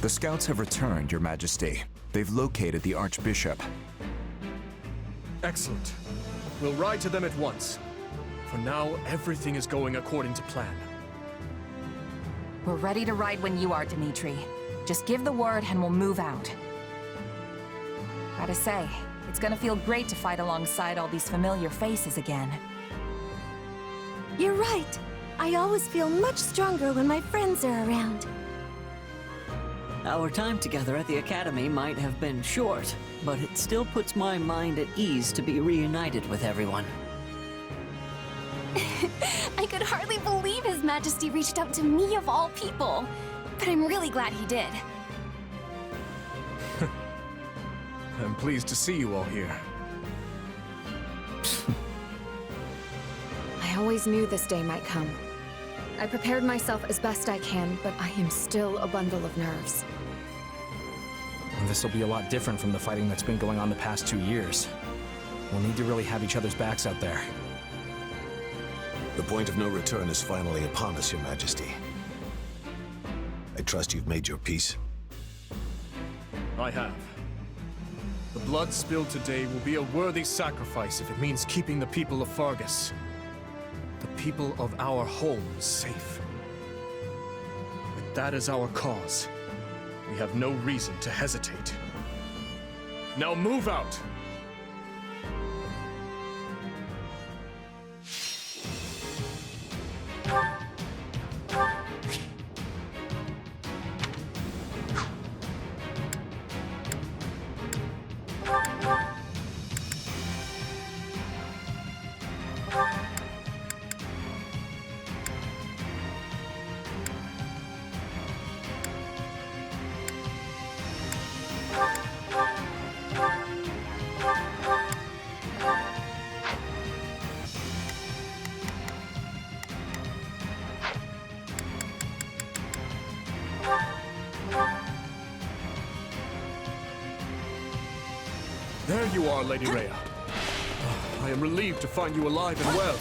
The scouts have returned, Your Majesty. They've located the Archbishop. Excellent. We'll ride to them at once. For now, everything is going according to plan. We're ready to ride when you are, Dimitri. Just give the word and we'll move out. Gotta say, it's gonna feel great to fight alongside all these familiar faces again. You're right. I always feel much stronger when my friends are around. Our time together at the Academy might have been short, but it still puts my mind at ease to be reunited with everyone. I could hardly believe His Majesty reached out to me of all people. But I'm really glad he did. I'm pleased to see you all here. I always knew this day might come. I prepared myself as best I can, but I am still a bundle of nerves. This will be a lot different from the fighting that's been going on the past 2 years. We'll need to really have each other's backs out there. The point of no return is finally upon us, Your Majesty. I trust you've made your peace. I have. The blood spilled today will be a worthy sacrifice if it means keeping the people of Fargus, the people of our homes, safe. With that as our cause, we have no reason to hesitate. Now move out! There you are, Lady Rhea. I am relieved to find you alive and well.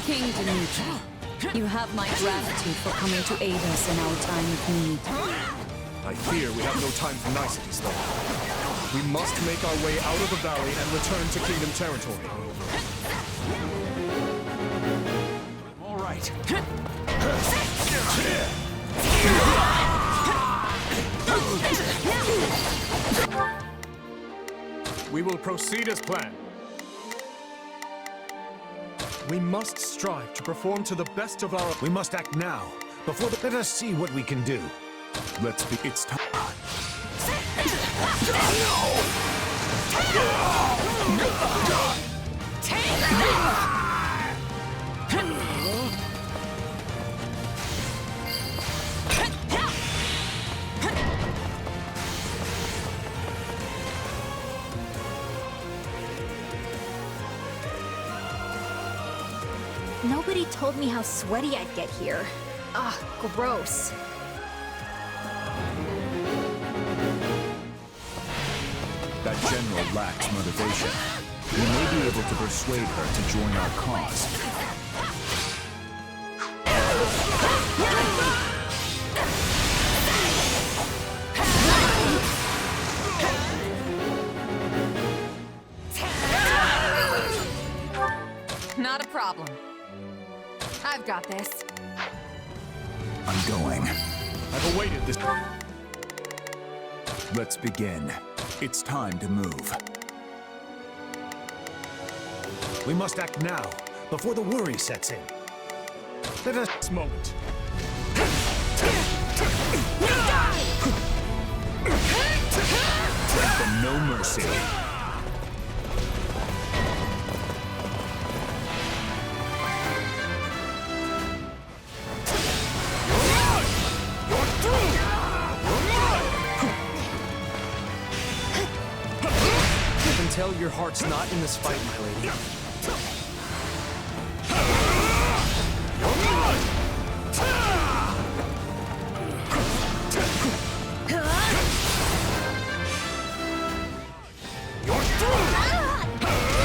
King Dimitri, you have my gratitude for coming to aid us in our time of need. I fear we have no time for niceties, though. We must make our way out of the valley and return to Kingdom territory. All right. We will proceed as planned. We must strive to perform to the best of our... We must act now, before the... Let us see what we can do. Let's be... It's time. Nobody told me how sweaty I'd get here. Ugh, gross. That general lacks motivation. We may be able to persuade her to join our cause. Not a problem. I've got this. I'm going. I've awaited this. Let's begin. It's time to move. We must act now, before the worry sets in. Let us... This moment. Grant them no mercy. Tell your heart's not in this fight, my lady.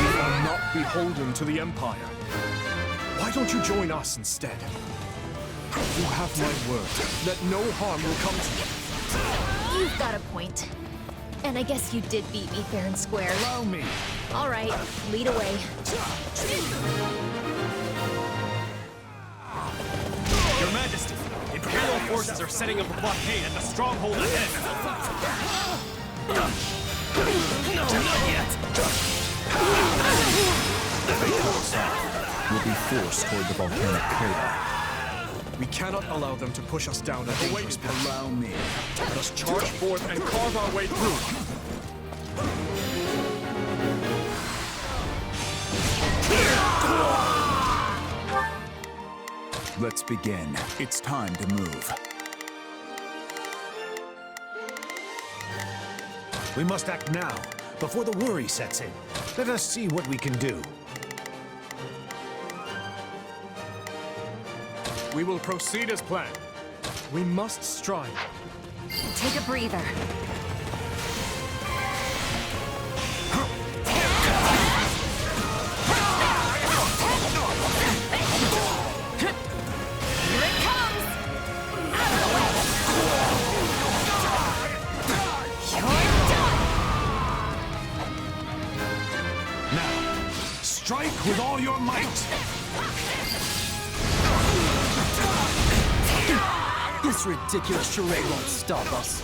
You are not beholden to the Empire. Why don't you join us instead? You have my word that no harm will come to you. You've got a point. And I guess you did beat me fair and square. Allow me. All right, lead away. Your Majesty, Imperial forces are setting up a blockade at the stronghold ahead. No, not yet. We'll be forced toward the volcanic crater. We cannot allow them to push us down a dangerous path. Allow me. Let us charge forth and carve our way through. Let's begin. It's time to move. We must act now, before the worry sets in. Let us see what we can do. We will proceed as planned. We must strive. Take a breather. Here it comes! You're done! Now, strike with all your might! This ridiculous charade won't stop us.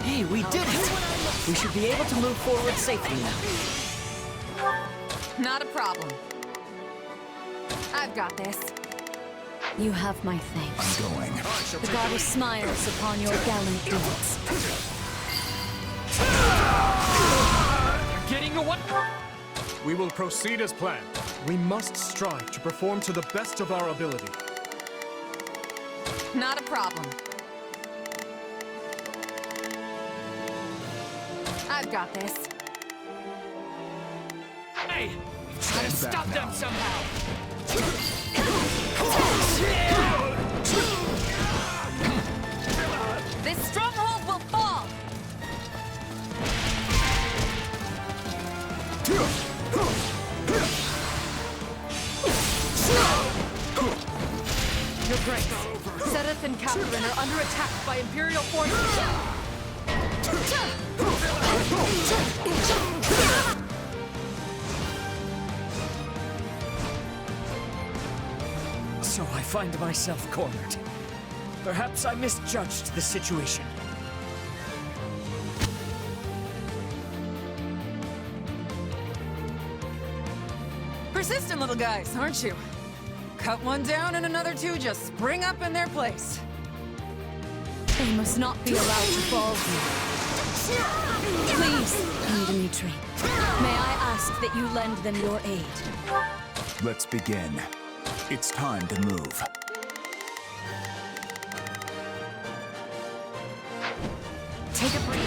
Hey, we did it! We should be able to move forward safely now. Not a problem. I've got this. You have my thanks. I'm going. The goddess smiles upon your gallant deeds. Getting away! We will proceed as planned. We must strive to perform to the best of our ability. Not a problem. I've got this. Hey! Try to stop them somehow! This stronghold will fall! Your Grace, Seteth and Catherine are under attack by Imperial forces. So I find myself cornered. Perhaps I misjudged the situation. Persistent little guys, aren't you? Cut one down and another two just spring up in their place. They must not be allowed to fall here. Please, King Dimitri, may I ask that you lend them your aid? Let's begin. It's time to move. Take a breather.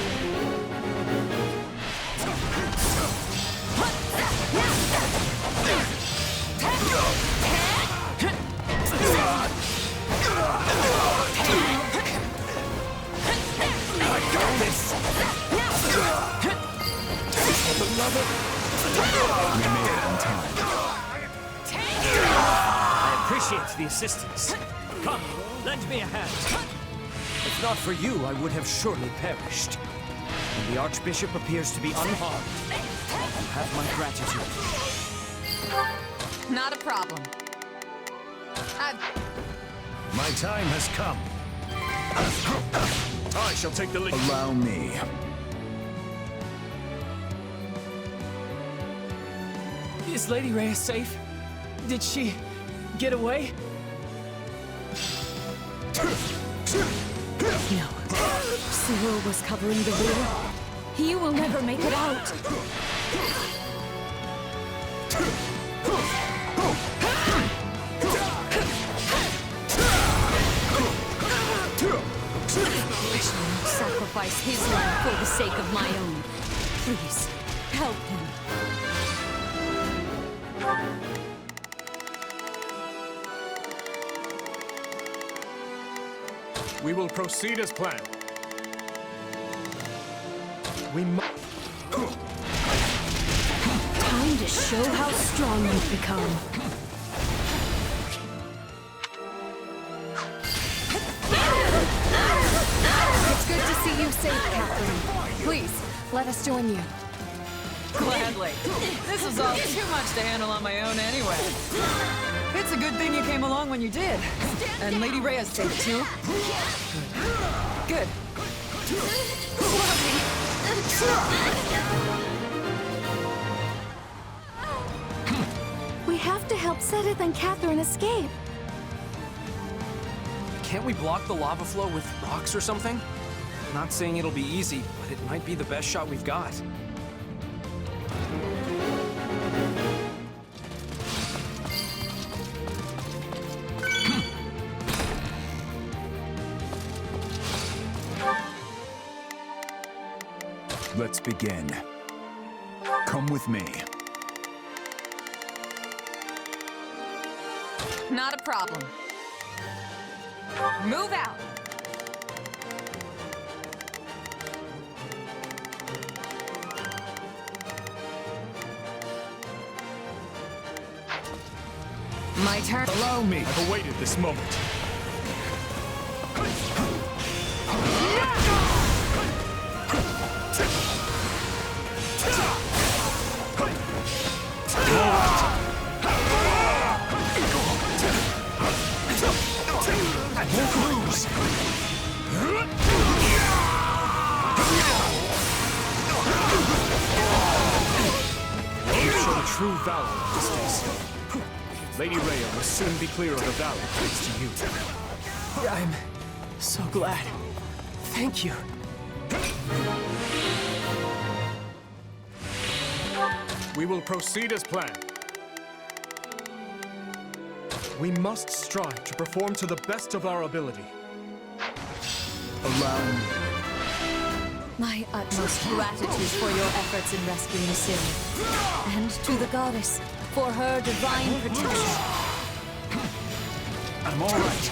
I got this! For the love of... We made it in time. I appreciate the assistance. Come, lend me a hand. If not for you, I would have surely perished. And the Archbishop appears to be unharmed. You have my gratitude. Not a problem. My time has come. I shall take the lead. Allow me. Is Lady Rhea safe? Did she get away? No. Cyril was covering the rear. He will never make it out. I shall not sacrifice his life for the sake of my own. Please, help him. We will proceed as planned. We must... Time to show how strong you've become. It's good to see you safe, Catherine. Please, let us join you. Gladly. This was all too much to handle on my own anyway. It's a good thing you came along when you did. And Lady Rhea's safe too. Good. We have to help Seteth and Catherine escape. Can't we block the lava flow with rocks or something? Not saying it'll be easy, but it might be the best shot we've got. Let's begin. Come with me. Not a problem. Move out! My turn. Allow me. I've awaited this moment. I won't lose. You show the true valor of distance. Lady Rhea will soon be clear of the valley thanks to you. I'm so glad. Thank you. We will proceed as planned. We must strive to perform to the best of our ability. Allow me. My utmost gratitude for your efforts in rescuing Cyril, and to the goddess for her divine protection. I'm all right.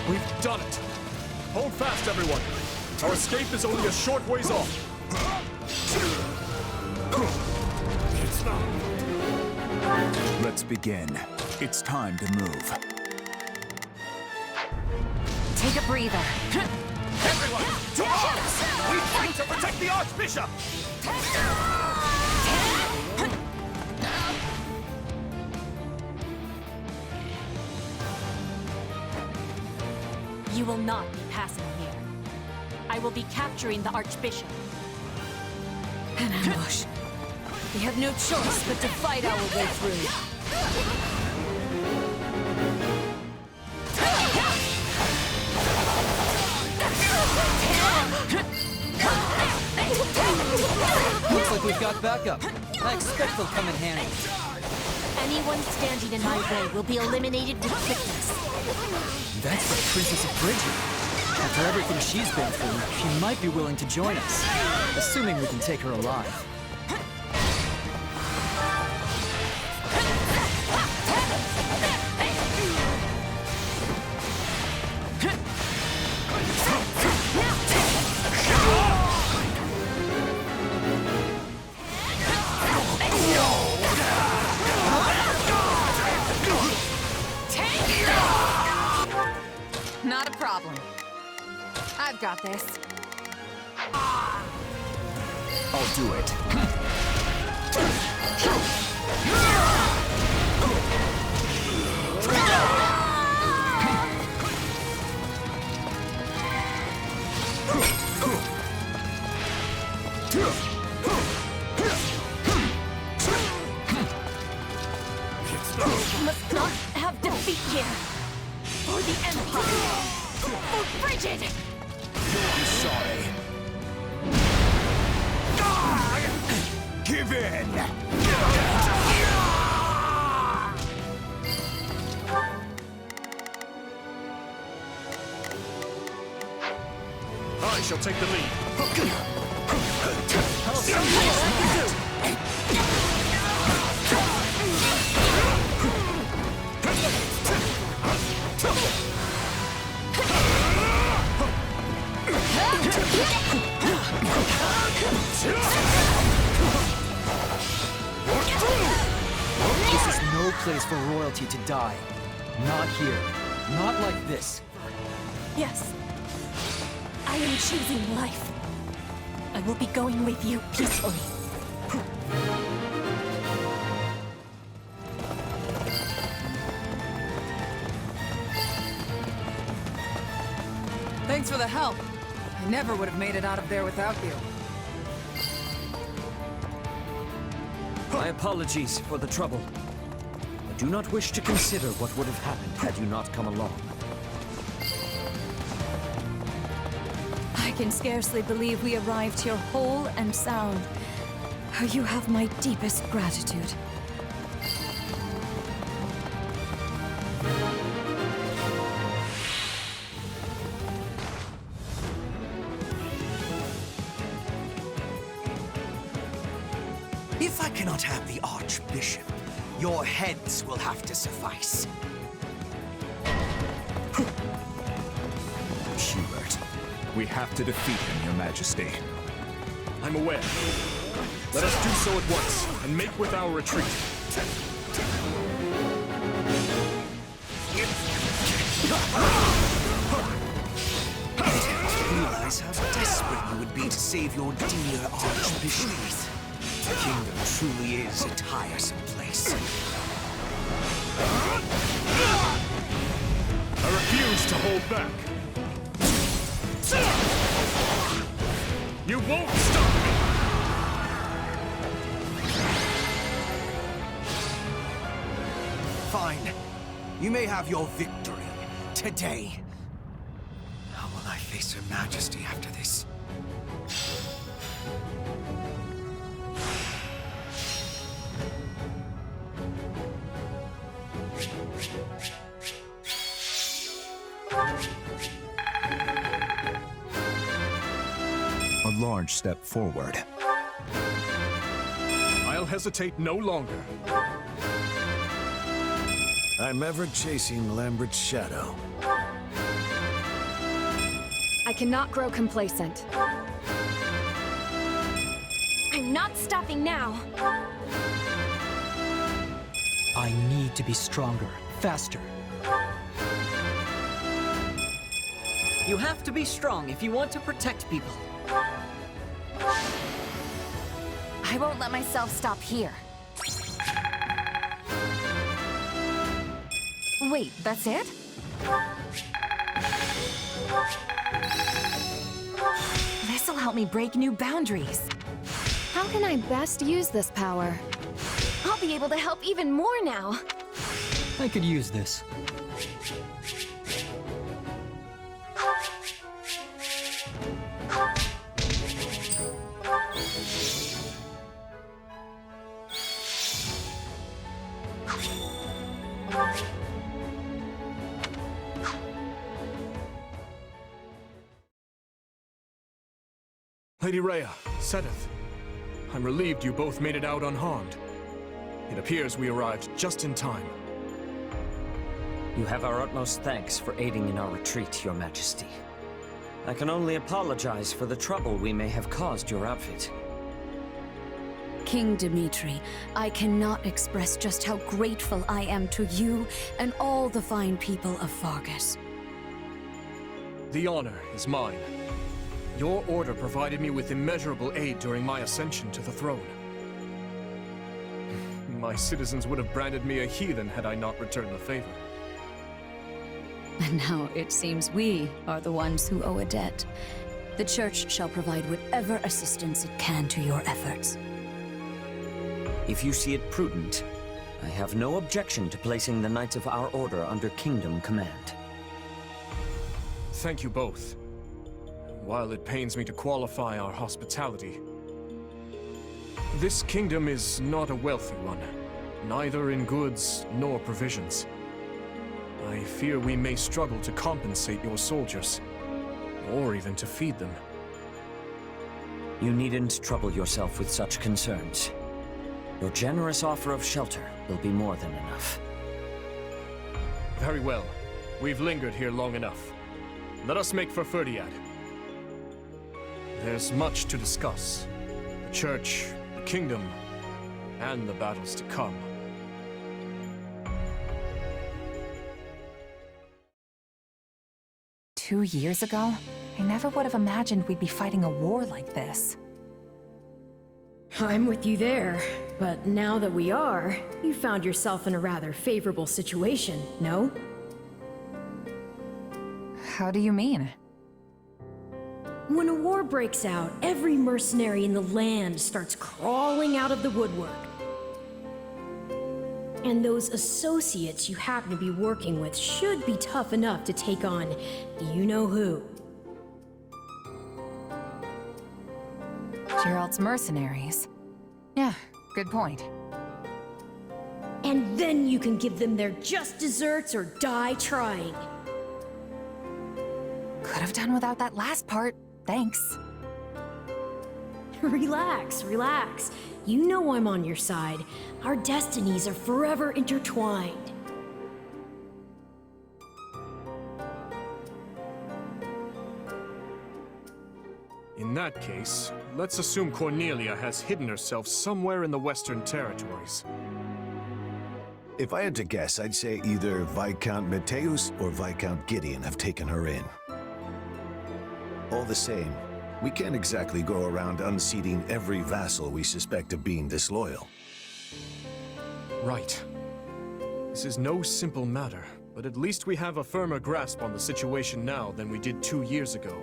We've done it! Hold fast, everyone! Our escape is only a short ways off! Let's begin. It's time to move. Take a breather. Everyone, to arms! We fight to protect the Archbishop! You will not be passing here. I will be capturing the Archbishop. An ambush. We have no choice but to fight our way through. Looks like we've got backup. I expect they'll come in handy. Anyone standing in my way will be eliminated with quickness. That's the Princess of Bridget. After everything she's been through, she might be willing to join us. Assuming we can take her alive. Not a problem. I've got this. I'll do it. Must not have defeat here. For the Empire. For Bridget. I'm sorry. Give in! I shall take the lead. This is no place for royalty to die. Not here. Not like this. Yes. I am choosing life. I will be going with you peacefully. Thanks for the help. I never would have made it out of there without you. My apologies for the trouble. I do not wish to consider what would have happened had you not come along. I can scarcely believe we arrived here whole and sound. You have my deepest gratitude. If I cannot have the Archbishop, your heads will have to suffice. Hubert, we have to defeat him, Your Majesty. I'm aware. Let us do so at once, and make with our retreat. I realize how desperate you would be to save your dear Archbishop. The kingdom truly is a tiresome place. I refuse to hold back. You won't stop me! Fine. You may have your victory today. How will I face Her Majesty after this? A large step forward. I'll hesitate no longer. I'm ever chasing Lambert's shadow. I cannot grow complacent. I'm not stopping now. I need to be stronger, faster. You have to be strong if you want to protect people. I won't let myself stop here. Wait, that's it? This'll help me break new boundaries. How can I best use this power? I'll be able to help even more now. I could use this. Lady Rhea, Seteth, I'm relieved you both made it out unharmed. It appears we arrived just in time. You have our utmost thanks for aiding in our retreat, Your Majesty. I can only apologize for the trouble we may have caused your outfit. King Dimitri, I cannot express just how grateful I am to you and all the fine people of Fargus. The honor is mine. Your order provided me with immeasurable aid during my ascension to the throne. My citizens would have branded me a heathen had I not returned the favor. And now it seems we are the ones who owe a debt. The Church shall provide whatever assistance it can to your efforts. If you see it prudent, I have no objection to placing the Knights of our Order under Kingdom command. Thank you both. While it pains me to qualify our hospitality, this kingdom is not a wealthy one, neither in goods nor provisions. I fear we may struggle to compensate your soldiers. or even to feed them. You needn't trouble yourself with such concerns. Your generous offer of shelter will be more than enough. Very well. We've lingered here long enough. Let us make for Ferdiad. There's much to discuss. The Church, the Kingdom, and the battles to come. "2 years ago? I never would have imagined we'd be fighting a war like this. I'm with you there, but now that we are, you found yourself in a rather favorable situation, no? How do you mean? When a war breaks out, every mercenary in the land starts crawling out of the woodwork. And those associates you happen to be working with should be tough enough to take on you-know-who. Geralt's mercenaries. Yeah, good point. And then you can give them their just desserts or die trying. Could have done without that last part. Thanks. Relax, relax. You know I'm on your side. Our destinies are forever intertwined. In that case, let's assume Cornelia has hidden herself somewhere in the Western Territories. If I had to guess, I'd say either Viscount Mateus or Viscount Gideon have taken her in. All the same, we can't exactly go around unseating every vassal we suspect of being disloyal. Right. This is no simple matter, but at least we have a firmer grasp on the situation now than we did 2 years ago.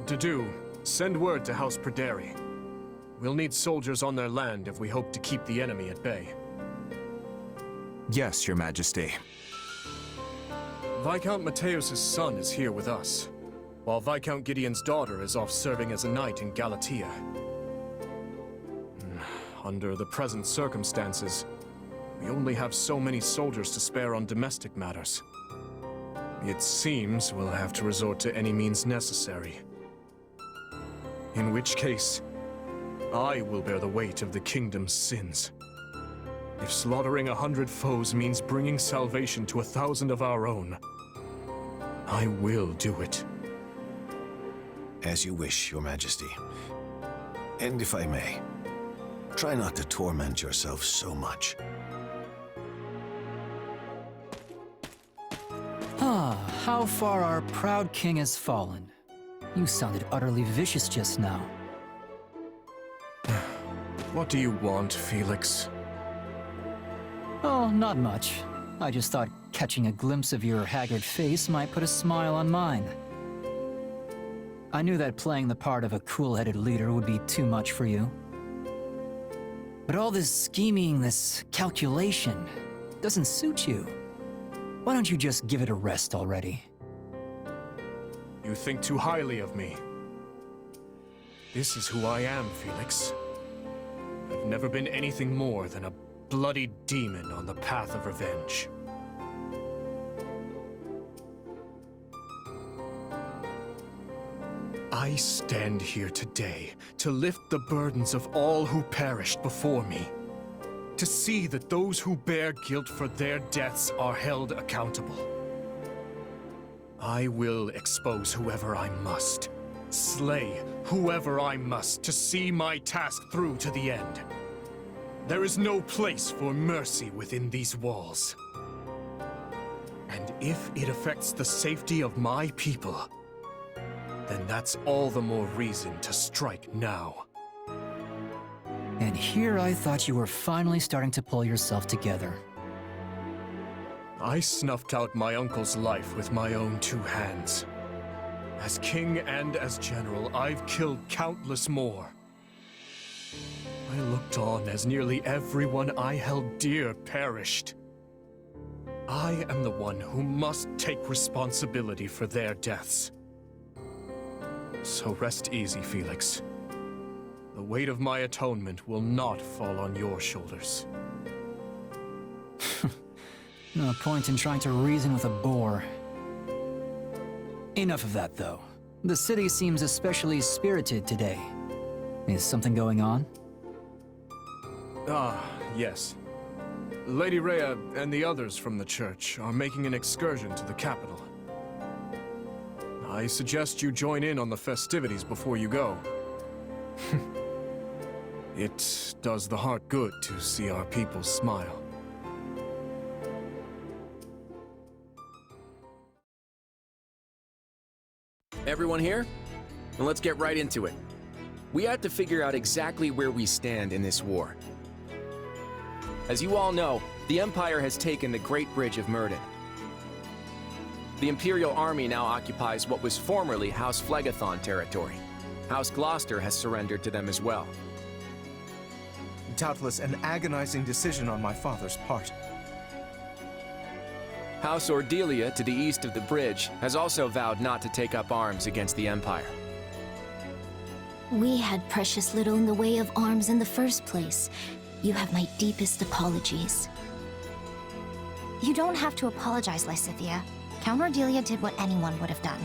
To send word to House Perderi. We'll need soldiers on their land if we hope to keep the enemy at bay. Yes, Your Majesty. Viscount Mateus' son is here with us, while Viscount Gideon's daughter is off serving as a knight in Galatia. Under the present circumstances, we only have so many soldiers to spare on domestic matters. It seems we'll have to resort to any means necessary. In which case, I will bear the weight of the kingdom's sins. If slaughtering 100 foes means bringing salvation to 1,000 of our own, I will do it. As you wish, Your Majesty. And if I may, try not to torment yourself so much. How far our proud king has fallen. You sounded utterly vicious just now. What do you want, Felix? Oh, not much. I just thought catching a glimpse of your haggard face might put a smile on mine. I knew that playing the part of a cool-headed leader would be too much for you. But all this scheming, this calculation, doesn't suit you. Why don't you just give it a rest already? You think too highly of me. This is who I am, Felix. I've never been anything more than a bloody demon on the path of revenge. I stand here today to lift the burdens of all who perished before me. To see that those who bear guilt for their deaths are held accountable. I will expose whoever I must. Slay whoever I must to see my task through to the end. There is no place for mercy within these walls. And if it affects the safety of my people, then that's all the more reason to strike now. And here I thought you were finally starting to pull yourself together. I snuffed out my uncle's life with my own 2 hands. As king and as general, I've killed countless more. I looked on as nearly everyone I held dear perished. I am the one who must take responsibility for their deaths. So rest easy, Felix. The weight of my atonement will not fall on your shoulders. No point in trying to reason with a boar. Enough of that, though. The city seems especially spirited today. Is something going on? Ah, yes. Lady Rhea and the others from the church are making an excursion to the capital. I suggest you join in on the festivities before you go. It does the heart good to see our people smile. Everyone here? Well, let's get right into it. We have to figure out exactly where we stand in this war. As you all know, the Empire has taken the Great Bridge of Myrddin. The Imperial Army now occupies what was formerly House Phlegethon territory. House Gloucester has surrendered to them as well. Doubtless an agonizing decision on my father's part. House Ordelia, to the east of the bridge, has also vowed not to take up arms against the Empire. We had precious little in the way of arms in the first place. You have my deepest apologies. You don't have to apologize, Lysithea. Count Ordelia did what anyone would have done.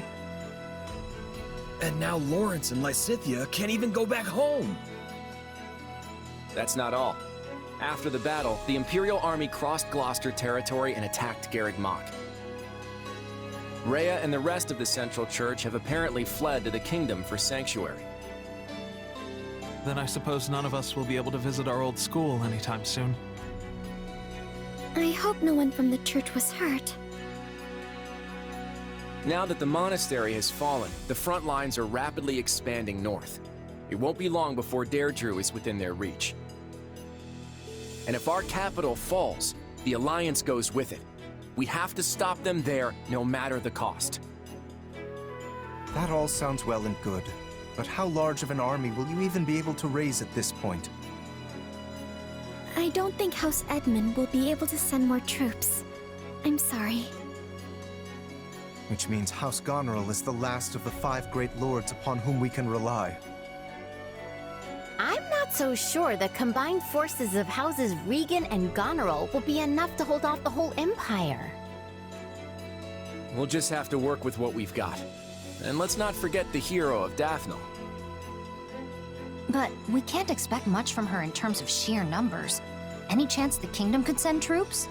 And now Lawrence and Lysithea can't even go back home! That's not all. After the battle, the Imperial Army crossed Gloucester territory and attacked Garreg Mach. Rhea and the rest of the Central Church have apparently fled to the Kingdom for sanctuary. Then I suppose none of us will be able to visit our old school anytime soon. I hope no one from the church was hurt. Now that the monastery has fallen, the front lines are rapidly expanding north. It won't be long before Deirdre is within their reach. And if our capital falls, the Alliance goes with it. We have to stop them there, no matter the cost. That all sounds well and good, but how large of an army will you even be able to raise at this point? I don't think House Edmund will be able to send more troops. I'm sorry. Which means House Goneril is the last of the 5 great lords upon whom we can rely. I'm not so sure the combined forces of Houses Regan and Goneril will be enough to hold off the whole Empire. We'll just have to work with what we've got. And let's not forget the hero of Daphnel. But we can't expect much from her in terms of sheer numbers. Any chance the Kingdom could send troops?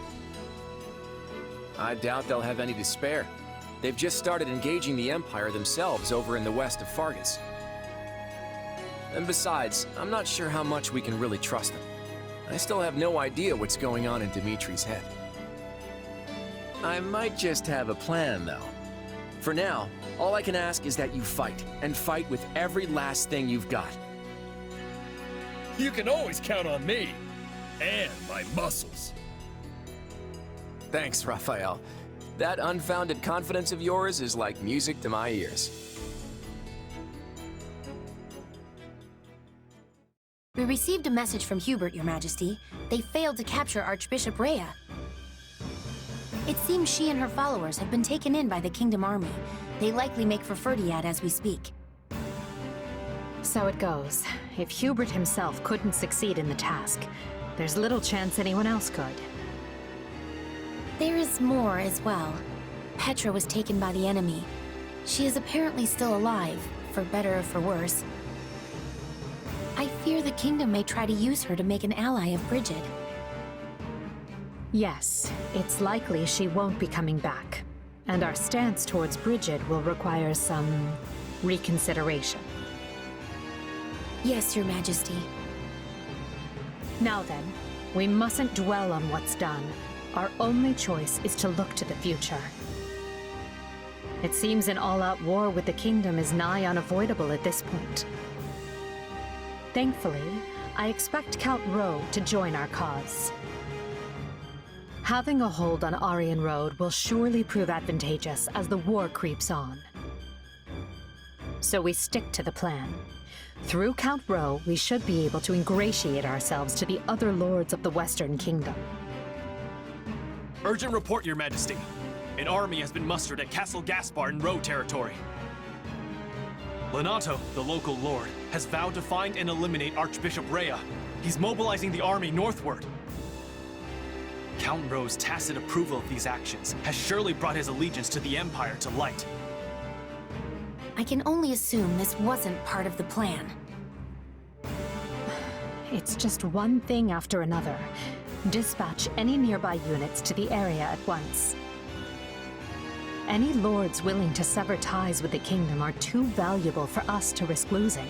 I doubt they'll have any to spare. They've just started engaging the Empire themselves over in the west of Fargus. And besides, I'm not sure how much we can really trust them. I still have no idea what's going on in Dimitri's head. I might just have a plan, though. For now, all I can ask is that you fight, and fight with every last thing you've got. You can always count on me! And my muscles! Thanks, Raphael. That unfounded confidence of yours is like music to my ears. We received a message from Hubert, Your Majesty. They failed to capture Archbishop Rhea. It seems she and her followers have been taken in by the Kingdom Army. They likely make for Ferdiad as we speak. So it goes. If Hubert himself couldn't succeed in the task, there's little chance anyone else could. There is more as well. Petra was taken by the enemy. She is apparently still alive, for better or for worse. I fear the Kingdom may try to use her to make an ally of Brigid. Yes, it's likely she won't be coming back. And our stance towards Brigid will require some reconsideration. Yes, Your Majesty. Now then, we mustn't dwell on what's done. Our only choice is to look to the future. It seems an all-out war with the Kingdom is nigh unavoidable at this point. Thankfully, I expect Count Rowe to join our cause. Having a hold on Aryan Road will surely prove advantageous as the war creeps on. So we stick to the plan. Through Count Rowe, we should be able to ingratiate ourselves to the other lords of the Western Kingdom. Urgent report, Your Majesty. An army has been mustered at Castle Gaspar in Rowe territory. Lenato, the local lord, has vowed to find and eliminate Archbishop Rhea. He's mobilizing the army northward. Count Rowe's tacit approval of these actions has surely brought his allegiance to the Empire to light. I can only assume this wasn't part of the plan. It's just one thing after another. Dispatch any nearby units to the area at once. Any lords willing to sever ties with the kingdom are too valuable for us to risk losing.